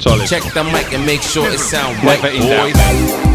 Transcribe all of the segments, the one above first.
Solid. Check the mic and make sure it sound Never right, in doubt. boys.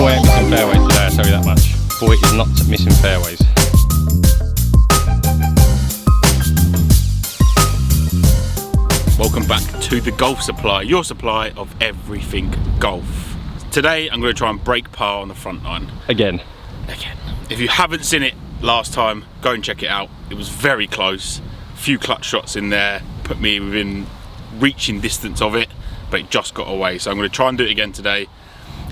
Boy ain't missing fairways today, I'll tell you that much. Boy is not missing fairways. Welcome back to the Golf Supply, your supply of everything golf. Today I'm going to try and break par on the front nine. Again. If you haven't seen it last time, go and check it out. It was very close. A few clutch shots in there, put me within reaching distance of it, but it just got away. So I'm going to try and do it again today.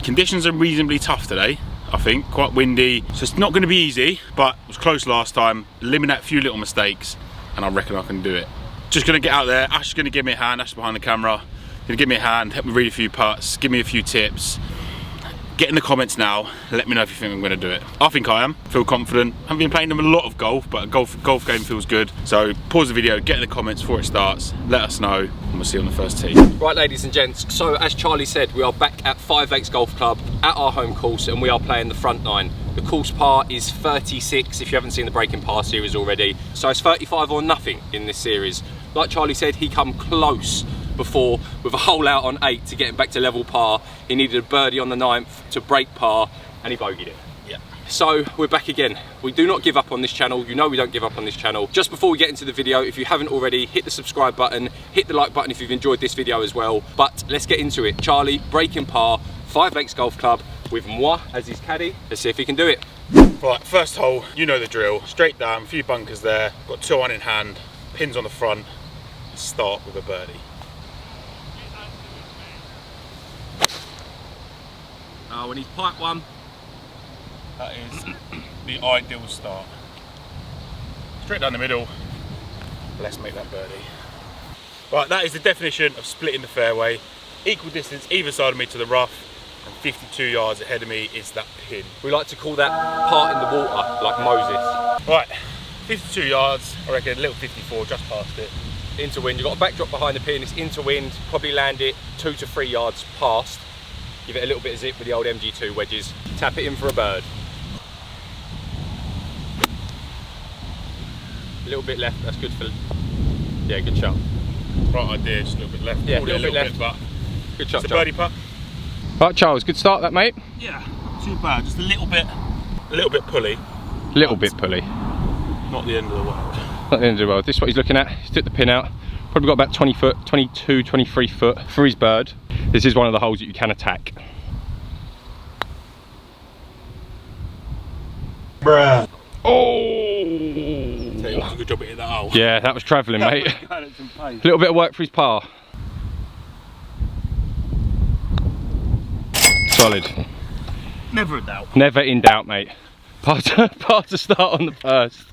Conditions are reasonably tough today, I think, quite windy, so it's not going to be easy, but it was close last time. Eliminate a few little mistakes, and I reckon I can do it. Just going to get out there. Ash is going to give me a hand. Ash is behind the camera. Going to give me a hand, help me read a few putts, give me a few tips. Get in the comments now. Let me know if you think I'm going to do it. I think I am. Feel confident. Haven't been playing them a lot of golf, but a golf game feels good. So pause the video, get in the comments before it starts. Let us know, and we'll see you on the first tee. Right, ladies and gents, so as Charlie said, we are back at 5 Lakes Golf Club at our home course, and we are playing the front nine. The course par is 36 if you haven't seen the breaking par series already. So it's 35 or nothing in this series. Like Charlie said, he come close before with a hole out on 8 to get him back to level par. He needed a birdie on the 9th to break par, and he bogeyed it. Yeah. So we're back again. We do not give up on this channel. You know we don't give up on this channel. Just before we get into the video, if you haven't already, hit the subscribe button, hit the like button if you've enjoyed this video as well. But let's get into it. Charlie, breaking par, 5 Lakes Golf Club with moi as his caddy. Let's see if he can do it. Right, first hole, you know the drill. Straight down, a few bunkers there. Got 2 on in hand, pins on the front. Start with a birdie. When he's pipe one. That is the ideal start. Straight down the middle. Let's make that birdie. Right, that is the definition of splitting the fairway. Equal distance either side of me to the rough, and 52 yards ahead of me is that pin. We like to call that part in the water, like Moses. Right, 52 yards, I reckon a little 54, just past it. Into wind, you've got a backdrop behind the pin, it's into wind, probably land it 2 to 3 yards past. Give it a little bit of zip with the old MG2 wedges. Tap it in for a bird. A little bit left, that's good for, yeah, good shot. Right idea, just a little bit left. Yeah, a little bit left. But good shot, it's a birdie putt. Right, Charles, good start that, mate. Yeah, too bad, just a little bit pulley. Little bit pulley. Not the end of the world. Not the end of the world. This is what he's looking at. He's took the pin out. Probably got about 20 foot, 22, 23 foot for his bird. This is one of the holes that you can attack. Bruh. Oh! Tell you what, good job hitting that hole. Yeah, that was travelling, mate. A little bit of work for his par. Solid. Never in doubt. Never in doubt, mate. Par to start on the first.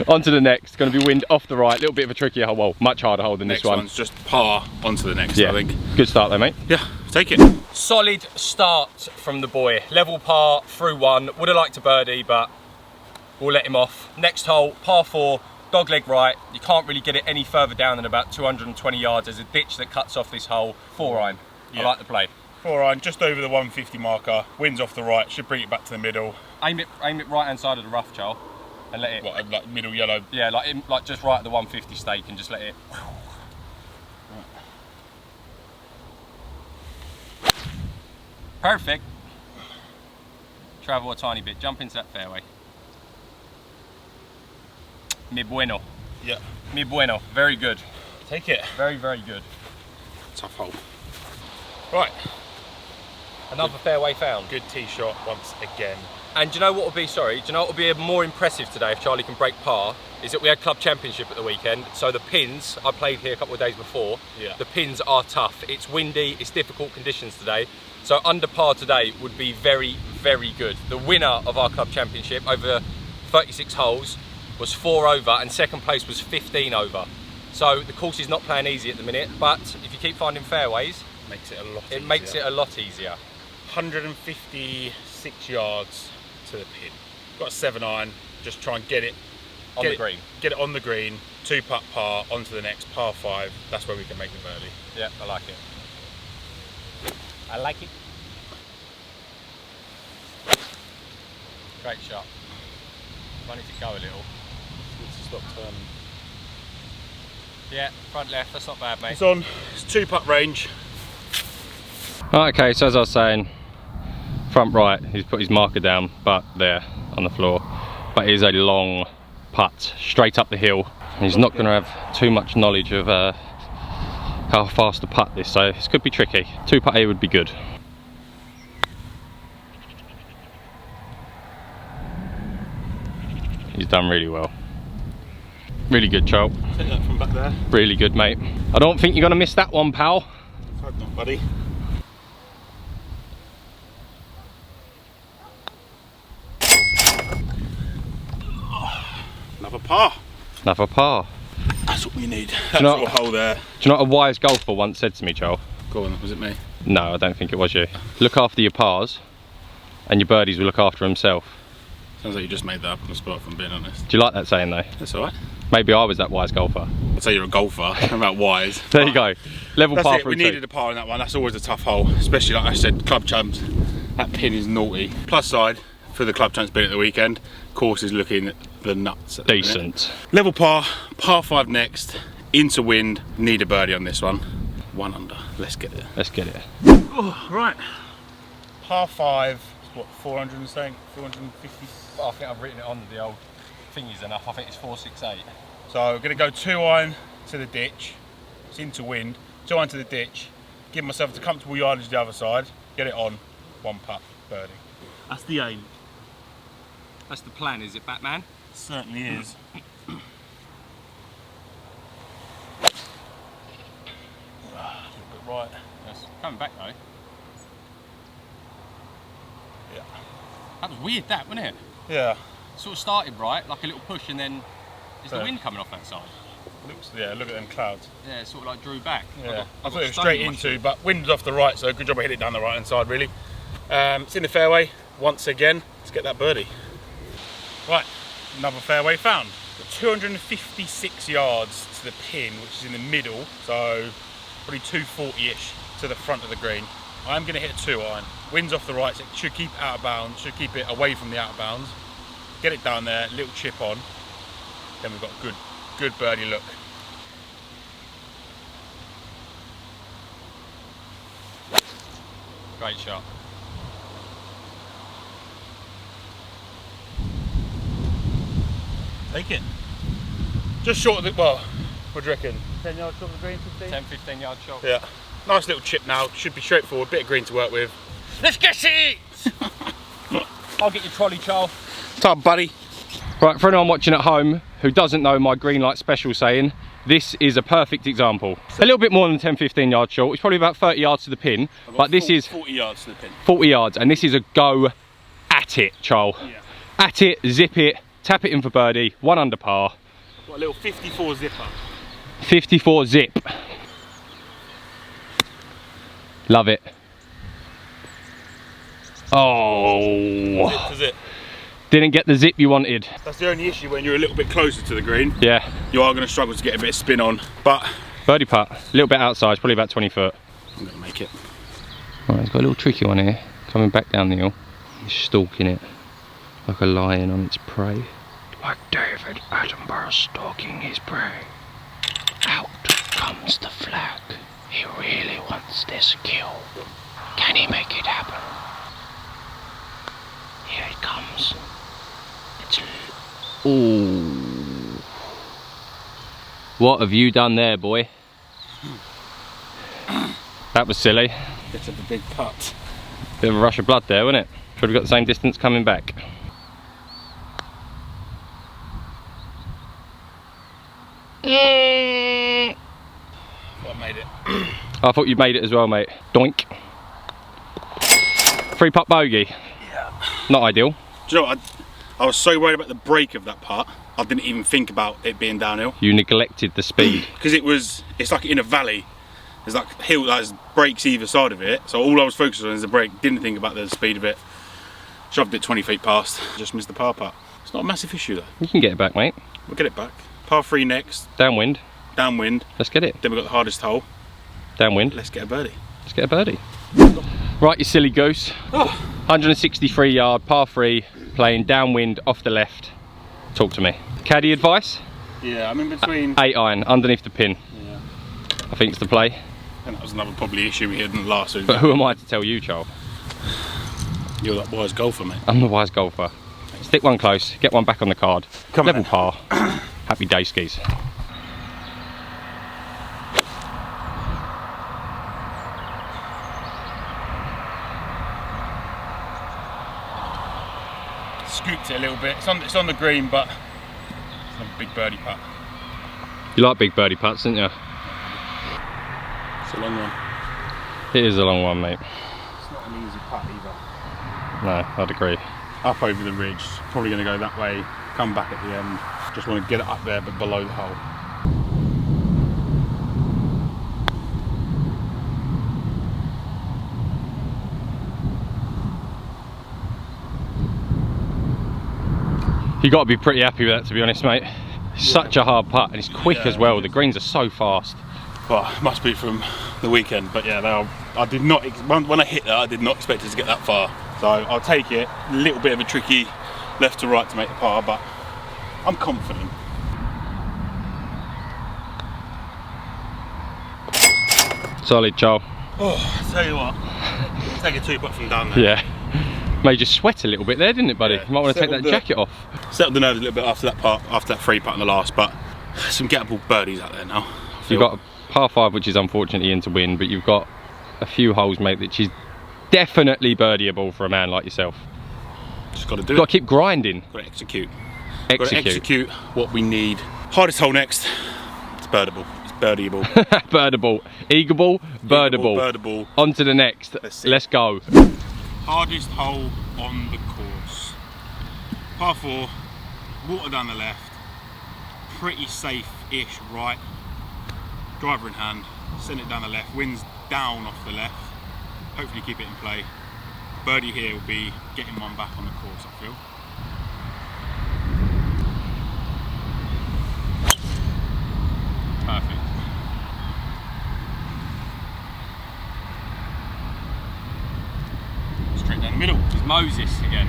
On to the next. Going to be wind off the right. A little bit of a trickier hole. Well, much harder hole than Next this one. one's just par onto the next, yeah. I think. Good start there, mate. Yeah, take it. Solid start from the boy. Level par through one. Would have liked a birdie, but we'll let him off. Next hole, par 4, dogleg right. You can't really get it any further down than about 220 yards. There's a ditch that cuts off this hole. 4-iron. Yeah. I like the play. 4-iron, just over the 150 marker. Wind's off the right, should bring it back to the middle. Aim it right hand side of the rough, Charles, and let it. What, like middle yellow? Yeah, like just right at the 150 stake and just let it. Perfect. Travel a tiny bit, jump into that fairway. Mi bueno. Yeah. Mi bueno, very good. Take it. Very, very good. Tough hole. Right. Another fairway found. Good tee shot once again. And do you know what would be, sorry, do you know what would be more impressive today if Charlie can break par? Is that we had club championship at the weekend, so the pins, I played here a couple of days before, yeah. The pins are tough. It's windy, it's difficult conditions today, so under par today would be very, very good. The winner of our club championship over 36 holes was 4 over, and second place was 15 over. So the course is not playing easy at the minute, but if you keep finding fairways, Makes it a lot easier. it makes it a lot easier. 156 yards to the pin. Got a 7-iron, just try and get it On the green. Get it on the green, 2-putt par, onto the next par 5. That's where we can make the birdie. Yeah, I like it. I like it. Great shot. Might need to go a little. Let's stop turning. Yeah, front left, that's not bad, mate. It's on, it's 2-putt range. Okay, so as I was saying, front right, he's put his marker down, but there on the floor. But it is a long putt straight up the hill. And he's not going to have too much knowledge of how fast to putt this, so this could be tricky. 2-putt here would be good. He's done really well. Really good, Charles. Take that from back there. Really good, mate. I don't think you're going to miss that one, pal. Hope not, buddy. Another par. Another par. That's what we need. That know- little hole there. Do you know what a wise golfer once said to me, Charles? Go on, was it me? No, I don't think it was you. Look after your pars, and your birdies will look after himself. Sounds like you just made that up on the spot, if I'm being honest. Do you like that saying though? That's alright. Maybe I was that wise golfer. I'd say you're a golfer. I'm about wise. There you go. Level That's par it. through We two. needed a par in that one. That's always a tough hole, especially like I said, club champs. That pin is naughty. Plus side for the club champs been at the weekend. Course is looking the nuts. At the minute. Decent. Level par 5 next. Into wind. Need a birdie on this one. 1 under. Let's get it. Let's get it. Oh, right. Par 5. What, 400 and something? 450. I think I've written it on the old thingies enough. I think it's 468. So I'm going to go 2-iron to the ditch. It's into wind. 2-iron to the ditch. Give myself a comfortable yardage the other side. Get it on. 1 putt. Birdie. That's the aim. That's the plan, is it, Batman? It certainly is. A little bit right. It's coming back though. Yeah. That was weird, that, wasn't it? Yeah. Sort of started right, like a little push, and then is the Yeah. wind coming off that side? Looks. Yeah. Look at them clouds. Yeah, it sort of like drew back. Yeah. I thought it was straight into, but wind's off the right, so good job I hit it down the right hand side. Really. It's in the fairway once again. Let's get that birdie. Right. Another fairway found. Got 256 yards to the pin, which is in the middle, so probably 240-ish to the front of the green. I'm going to hit a 2-iron. Wind's off the right, so it should keep it out of bounds, should keep it away from the out of bounds. Get it down there, little chip on. Then we've got a good birdie look. Great shot. Take it. Just short of the, well, what do you reckon? 10 yards short of the green, 15? 10, 15 yard shot. Yeah. Nice little chip now, should be straightforward, bit of green to work with. Let's get it! I'll get your trolley, Charles. What's up, buddy? Right, for anyone watching at home who doesn't know my green light special saying, this is a perfect example. A little bit more than 10-15 yards short. It's probably about 30 yards to the pin, but this is 40 yards to the pin. 40 yards, and this is a go at it, Charles. Yeah. At it, zip it, tap it in for birdie, 1 under par. Got a little 54 zipper. 54 zip. Love it. Oh, Zip to zip. didn't get the zip you wanted. That's the only issue when you're a little bit closer to the green. Yeah, You are going to struggle to get a bit of spin on, but birdie putt, a little bit outside, it's probably about 20 foot. I'm going to make it. Right, it's got a little tricky one here, coming back down the hill. He's stalking it like a lion on its prey. Like David Attenborough stalking his prey. Out comes the flag. He really wants this kill. Can he make it happen? Here it comes. It's... Ooh. What have you done there, boy? That was silly. Bit of a big putt. Bit of a rush of blood there, wasn't it? Should have got the same distance coming back. I made it. I thought you made it as well, mate. Doink. 3-putt bogey. Yeah. Not ideal. Do you know what? I was so worried about the break of that putt. I didn't even think about it being downhill. You neglected the speed. Because it's like in a valley. There's like hill, there's breaks either side of it. So all I was focused on is the brake. Didn't think about the speed of it. Shoved it 20 feet past. Just missed the par putt. It's not a massive issue though. You can get it back, mate. We'll get it back. Par 3 next. Downwind. Downwind. Let's get it. Then we've got the hardest hole. Downwind. Let's get a birdie. Let's get a birdie. Right, you silly goose. 163 yard, par 3, playing downwind off the left. Talk to me. Caddy advice? Yeah, I'm in between. 8 iron, underneath the pin. Yeah. I think it's the play. And that was another probably issue we had in the last one. But who am I to tell you, Charles? You're that wise golfer, mate. I'm the wise golfer. Stick one close, get one back on the card. Come Level on. par. Happy day skis. Scooped it a little bit. It's on the green, but it's not a big birdie putt. You like big birdie putts, don't you? It's a long one. It is a long one, mate. It's not an easy putt either. No, I'd agree. Up over the ridge, probably going to go that way, come back at the end. Just want to get it up there, but below the hole. You got to be pretty happy with that, to be honest, mate. It's such a hard putt, and it's quick as well. The greens are so fast. Well, it must be from the weekend, but yeah, I did not, when I hit that, I did not expect it to get that far. So I'll take it. A little bit of a tricky left to right to make the par, but I'm confident. Solid, Charles. Oh, I tell you what, take a 2-putt from down there. Yeah. Made you sweat a little bit there, didn't it, buddy? Yeah. You might want to take that Settled jacket off. Settled the nerves a little bit after that part, after that 3-putt in the last, but some gettable birdies out there now. You've got a par 5, which is unfortunately in to win, but you've got a few holes, mate, which is definitely birdieable for a man like yourself. Just got to do You've got it. to keep grinding. Got to execute. Execute. Got to execute what we need. Hardest hole next. It's birdable. It's birdieable. Birdable. Eagleable, birdable. Birdable. On to the next. Let's go. Hardest hole on the course. Par 4, water down the left, pretty safe-ish right. Driver in hand, send it down the left, winds down off the left. Hopefully keep it in play. Birdie here will be getting one back on the course, I feel. Perfect. Straight down the middle. It's Moses again.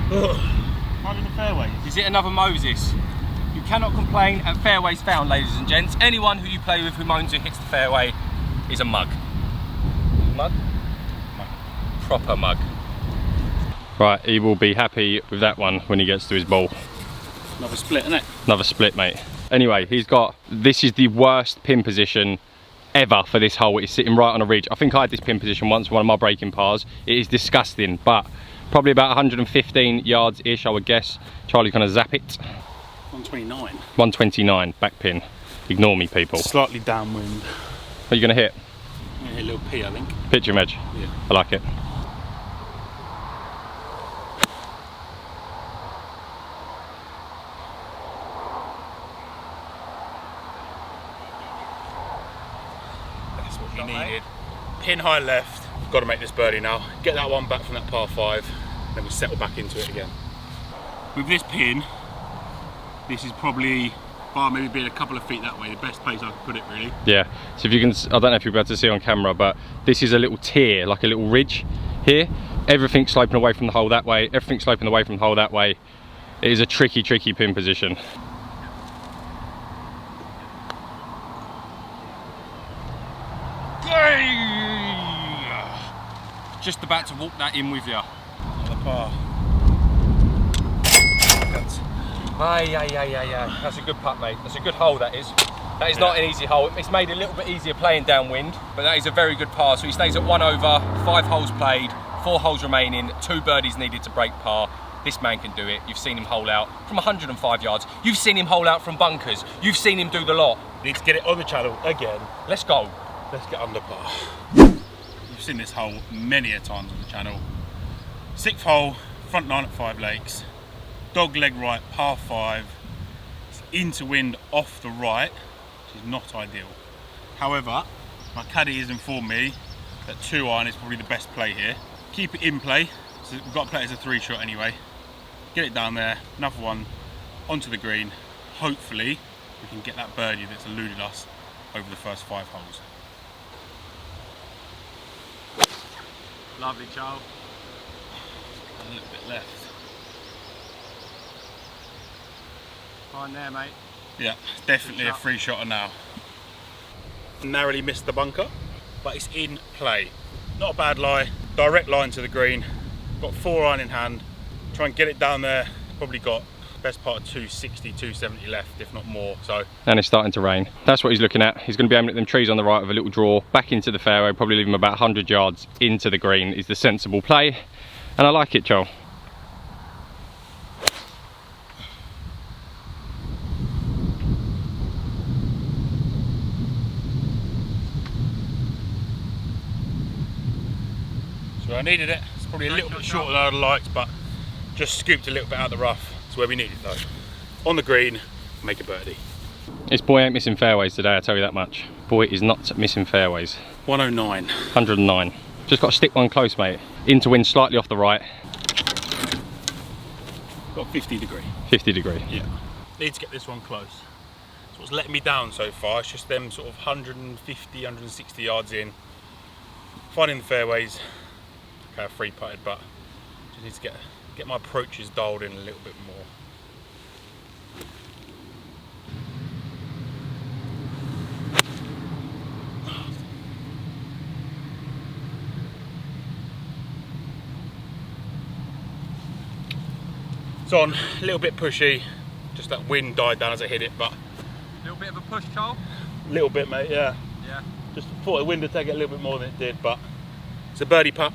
Not in the fairway. Is it another Moses? You cannot complain at fairways found, ladies and gents. Anyone who you play with who moans and hits the fairway is a mug. Mug? Mug. Proper mug. Right, he will be happy with that one when he gets to his ball. Another split, isn't it? Another split, mate. Anyway, this is the worst pin position ever for this hole. It's sitting right on a ridge. I think I had this pin position once, one of my breaking pars. It is disgusting, but probably about 115 yards-ish, I would guess. Charlie's gonna zap it. 129. 129, back pin. Ignore me, people. Slightly downwind. What are you gonna hit? I'm gonna hit a little P, I think. Pitch him edge. Yeah. I like it. That's what we needed. Pin high left. Got to make this birdie now. Get that one back from that par 5. Then we settle back into it again. With this pin, this is probably, bar maybe being a couple of feet that way, the best place I could put it really. Yeah, so if you can, I don't know if you'll be able to see on camera, but this is a little tier, like a little ridge here. Everything's sloping away from the hole that way, everything's sloping away from the hole that way. It is a tricky, tricky pin position. Just about to walk that in with you. Another par. That's a good putt, mate. That's a good hole, that is. That is not an easy hole. It's made a little bit easier playing downwind, but that is a very good par. So he stays at 1 over, 5 holes played, 4 holes remaining, 2 birdies needed to break par. This man can do it. You've seen him hole out from 105 yards. You've seen him hole out from bunkers. You've seen him do the lot. Need to get it on the channel again. Let's go. Let's get under par. You've seen this hole many a times on the channel. 6th hole, front 9 at 5 Lakes. Dog leg right, par 5. It's into wind off the right, which is not ideal. However, my caddy has informed me that 2-iron is probably the best play here. Keep it in play, so we've got to play it as a 3-shot anyway. Get it down there, another one onto the green. Hopefully, we can get that birdie that's eluded us over the first 5 holes. Lovely, Charles. A little bit left. Fine there, mate. Yeah, definitely a 3-shotter now. Narrowly missed the bunker, but it's in play. Not a bad lie, direct line to the green. Got 4-iron in hand. Try and get it down there. Probably got best part of 260, 270 left, if not more. So. And it's starting to rain. That's what he's looking at. He's going to be aiming at them trees on the right with a little draw back into the fairway, probably leave him about 100 yards into the green is the sensible play. And I like it, Joel. So I needed it. It's probably a little bit shorter than I'd liked, but just scooped a little bit out of the rough. It's where we need it though. On the green, make a birdie. This boy ain't missing fairways today, I tell you that much. Boy is not missing fairways. 109. 109. Just got to stick one close, mate. Into wind slightly off the right. Got 50 degree. 50 degree. Yeah. Need to get this one close. That's what's letting me down so far. It's just them sort of 150, 160 yards in. Finding the fairways. Okay, I've free putted, but just need to get my approaches dialed in a little bit more. It's on, a little bit pushy, just that wind died down as I hit it, but... A little bit of a push, Charles? A little bit, mate, yeah. Yeah. Just thought the wind would take it a little bit more than it did, but it's a birdie putt.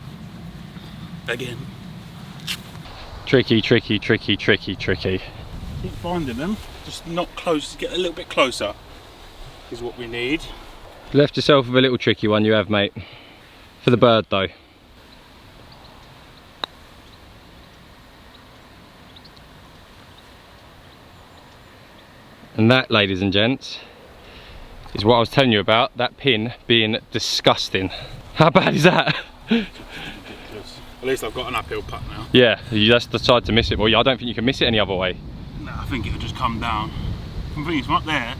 Again. Tricky, tricky, tricky, tricky, tricky. Keep finding them, just not close, get a little bit closer is what we need. Left yourself with a little tricky one, you have, mate. For the bird, though. And that, ladies and gents, is what I was telling you about, that pin being disgusting. How bad is that? Ridiculous. At least I've got an uphill putt now. Yeah, you just decide to miss it. Well, I don't think you can miss it any other way. No, I think it'll just come down. The thing is, right there,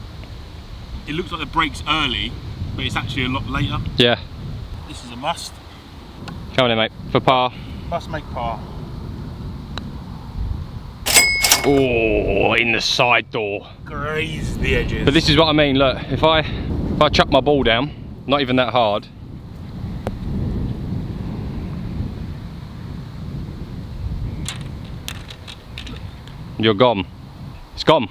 it looks like the break's early, but it's actually a lot later. Yeah. This is a must. Come on in, mate, for par. Must make par. Oh, in the side door. Graze the edges. But this is what I mean, look, if I chuck my ball down, not even that hard, you're gone. It's gone.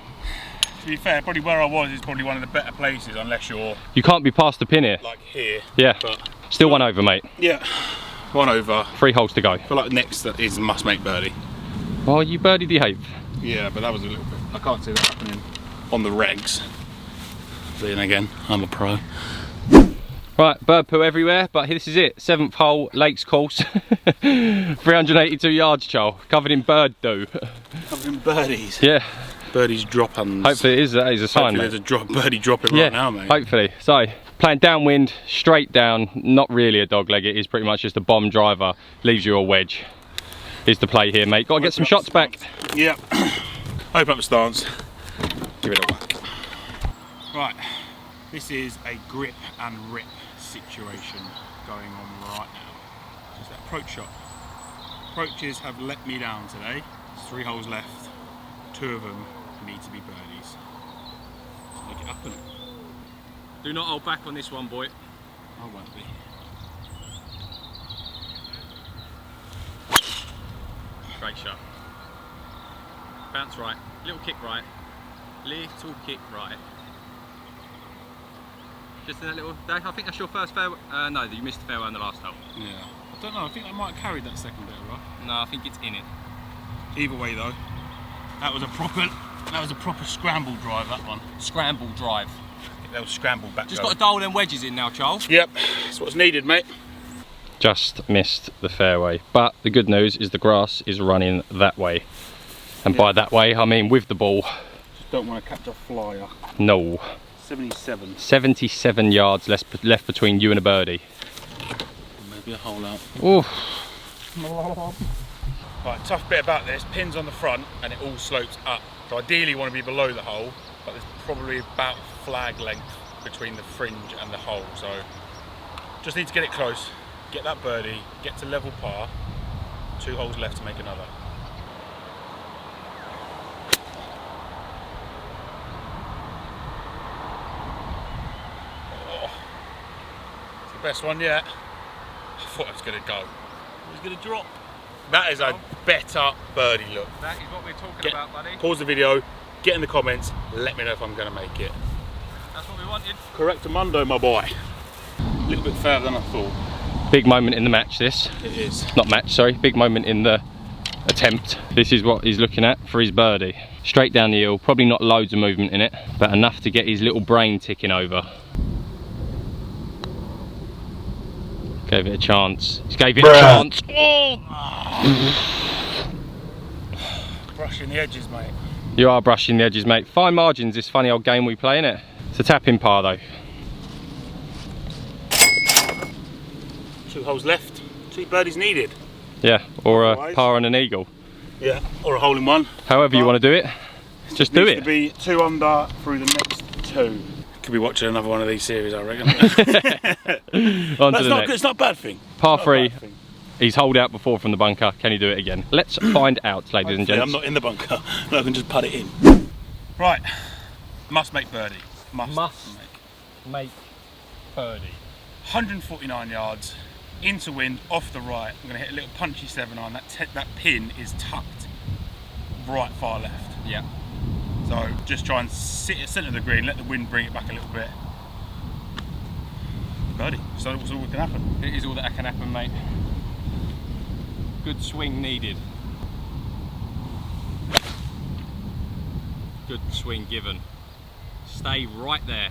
To be fair, probably where I was is probably one of the better places, unless you're... You can't be past the pin here. Like here. Yeah. But still one over, mate. yeah. One over. 3 holes to go. I feel like next is must make birdie. Well, you birdied the 8th. Yeah, but that was a little bit... I can't see that happening on the regs. Then again, I'm a pro. Right, bird poo everywhere, but this is it. 7th hole, Lakes course. 382 yards, Charles. Covered in bird dew. Covered in birdies. Yeah. Birdies drop hands. Hopefully that is a sign, Hopefully mate. there's a birdie dropping right now, mate. Hopefully. So, playing downwind, straight down, not really a dog leg, it is pretty much just a bomb driver, leaves you a wedge. Is the play here, mate. Gotta get some shots back. Yep. Open up the stance. Give it a whack. Right. This is a grip and rip situation going on right now. Just that approach shot. Approaches have let me down today. There's 3 holes left. 2 of them need to be birdies. Let's make it happen. Do not hold back on this one, boy. I won't be. Great shot. Bounce right. Little kick right. Little kick right. Just in that little... I think that's your first fairway. No, you missed the fairway on the last hole. Yeah. I don't know. I think I might have carried that second bit of rough. No, I think it's in it. Either way, though, that was a proper scramble drive. That one. Scramble drive. That was scramble back. Just got to dial them wedges in now, Charles. Yep. That's what's needed, mate. Just missed the fairway. But the good news is the grass is running that way. And by that way, I mean with the ball. Don't want to catch a flyer. No. 77. 77 yards left between you and a birdie. Maybe a hole out. Oof. Right, tough bit about this, pins on the front and it all slopes up. So ideally you want to be below the hole, but there's probably about flag length between the fringe and the hole. So just need to get it close, get that birdie, get to level par, 2 holes left to make another. Oh, it's the best one yet. I thought it was going to go. It was going to drop. That is a better birdie look. That is what we're talking about, buddy. Pause the video, get in the comments, let me know if I'm going to make it. That's what we wanted. Correctamundo, my boy. A little bit further than I thought. Big moment in the match, this. It is. Not match, sorry. Big moment in the attempt. This is what he's looking at for his birdie. Straight down the hill, probably not loads of movement in it, but enough to get his little brain ticking over. Gave it a chance. He gave it a chance. Oh! Brushing the edges, mate. You are brushing the edges, mate. Fine margins, this funny old game we play, innit? It's a tap-in par, though. 2 holes left, 2 birdies needed. Yeah, or a Otherwise, par and an eagle. Yeah, or a hole in one. However you want to do it, just do Needs it. to be 2 under through the next 2. Could be watching another one of these series, I reckon. On to the next. It's not a bad thing. Par Not a 3. bad thing. He's holed out before from the bunker. Can he do it again? Let's find out, ladies and gents. I'm not in the bunker. I can just put it in. Right. Must make birdie. Must make birdie. 149 yards. Into wind, off the right. I'm going to hit a little punchy 7-iron. That pin is tucked right far left. Yeah. So just try and sit at the centre of the green, let the wind bring it back a little bit. Birdie. So that's all that can happen. It is all that can happen, mate. Good swing needed. Good swing given. Stay right there.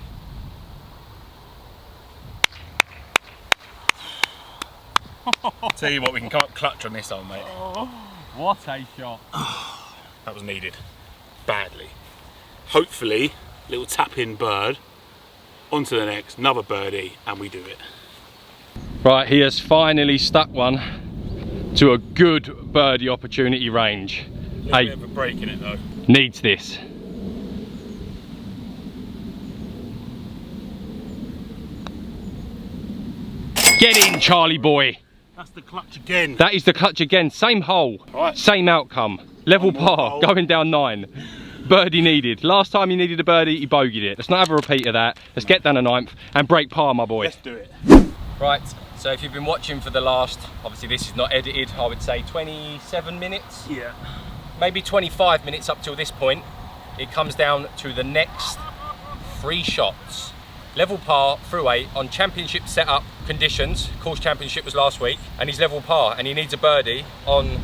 Tell you what, we can come up clutch on this one, mate. What a shot. That was needed. Badly. Hopefully, little tap-in bird, onto the next, another birdie, and we do it. Right, he has finally stuck one to a good birdie opportunity range. A bit of a break in it though. Needs this. Get in, Charlie boy. That's the clutch again. That is the clutch again. Same hole, Right. same outcome. Level One more par, hole. going down 9. Birdie needed. Last time he needed a birdie, he bogeyed it. Let's not have a repeat of that. Let's get down a 9th and break par, my boy. Let's do it. Right, so if you've been watching for the last, obviously this is not edited, I would say 27 minutes, Yeah. maybe 25 minutes up till this point. It comes down to the next 3 shots. Level par through 8 on championship setup conditions. Course championship was last week, and he's level par, and he needs a birdie on,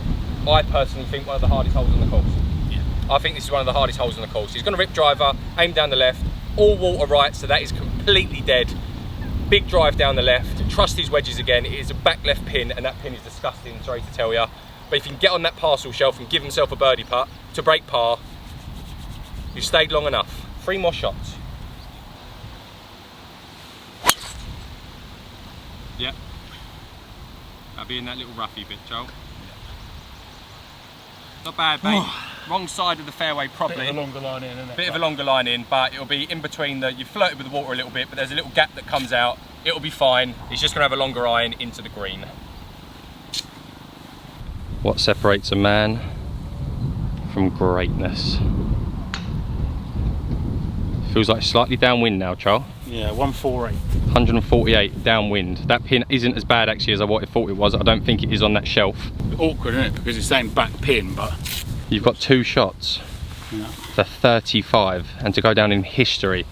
I personally think, one of the hardest holes on the course. Yeah. I think this is one of the hardest holes on the course. He's going to rip driver, aim down the left, all water right, so that is completely dead. Big drive down the left, trust his wedges again. It is a back left pin, and that pin is disgusting, sorry to tell you. But if you can get on that parcel shelf and give himself a birdie putt to break par, you've stayed long enough. 3 more shots. Yep. That'll be in that little roughy bit, Joel. Not bad, mate. Wrong side of the fairway, probably. Bit of a longer line in, isn't it? Bit of a longer line in, but it'll be in between the, you've flirted with the water a little bit, but there's a little gap that comes out. It'll be fine. He's just gonna have a longer iron into the green. What separates a man from greatness? Feels like slightly downwind now, Charles. Yeah, 148. 148 downwind. That pin isn't as bad actually as I thought it was. I don't think it is on that shelf. Awkward, isn't it? Because it's saying back pin, but You've got 2 shots yeah. for 35 and to go down in history.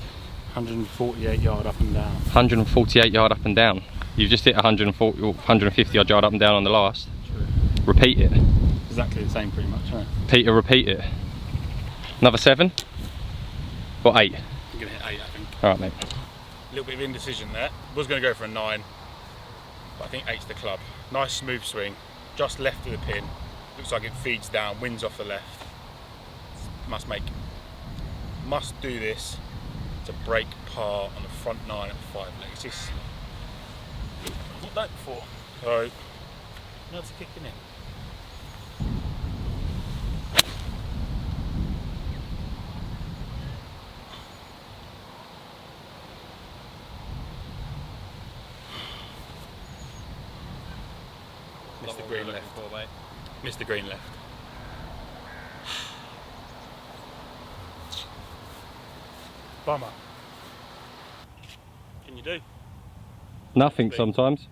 148 yard up and down. 148 yard up and down. You've just hit 140 or 150 odd yard up and down on the last. True. Repeat it. Exactly the same, pretty much, isn't it? Peter, repeat it. Another 7 or 8? I'm gonna hit 8, I think. All right, mate. A little bit of indecision there. Was going to go for a 9, but I think 8's the club. Nice smooth swing, just left of the pin. Looks like it feeds down, winds off the left. Must make. must do this to break par on the front 9 at 5 legs. This, I've not done it before. So, now to kick in it. Mr. Green left. Mr. Green left. Bummer. Can you do? Nothing sometimes.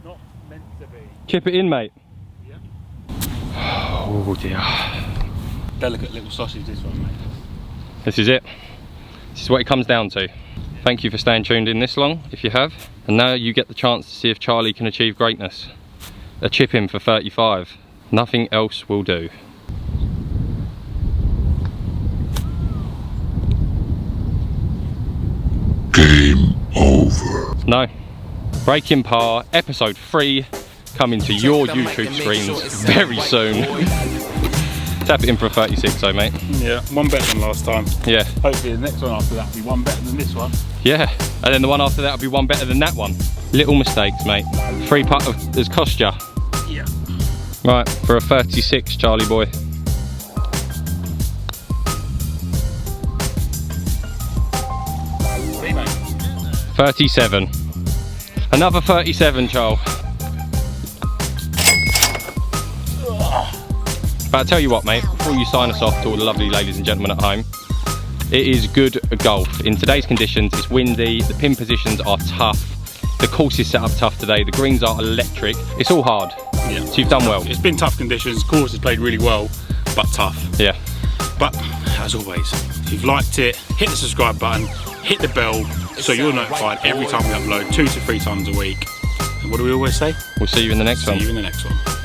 Not meant to be. Chip it in, mate. Yeah. Oh dear. Delicate little sausage this one, mate. This is it. This is what it comes down to. Thank you for staying tuned in this long, if you have. And now you get the chance to see if Charlie can achieve greatness. A chip in for 35. Nothing else will do. Game over. No. Breaking Par, episode 3, coming to your YouTube screens very soon. Tap it in for a 36 though, mate. Yeah, one better than last time. Yeah. Hopefully the next one after that will be one better than this one. Yeah. And then the one after that will be one better than that one. Little mistakes, mate. 3 putt has cost ya. Yeah. Right, for a 36, Charlie boy. See, mate. 37. Another 37, Charles. But I'll tell you what, mate, before you sign us off to all the lovely ladies and gentlemen at home, it is good golf. In today's conditions, it's windy, the pin positions are tough, the course is set up tough today, the greens are electric, it's all hard. Yeah. So you've done well. It's been tough conditions, course has played really well, but tough. Yeah. But, as always, if you've liked it, hit the subscribe button, hit the bell, so you're notified every time we upload, 2 to 3 times a week. And what do we always say? We'll see you in the next one. See you in the next one.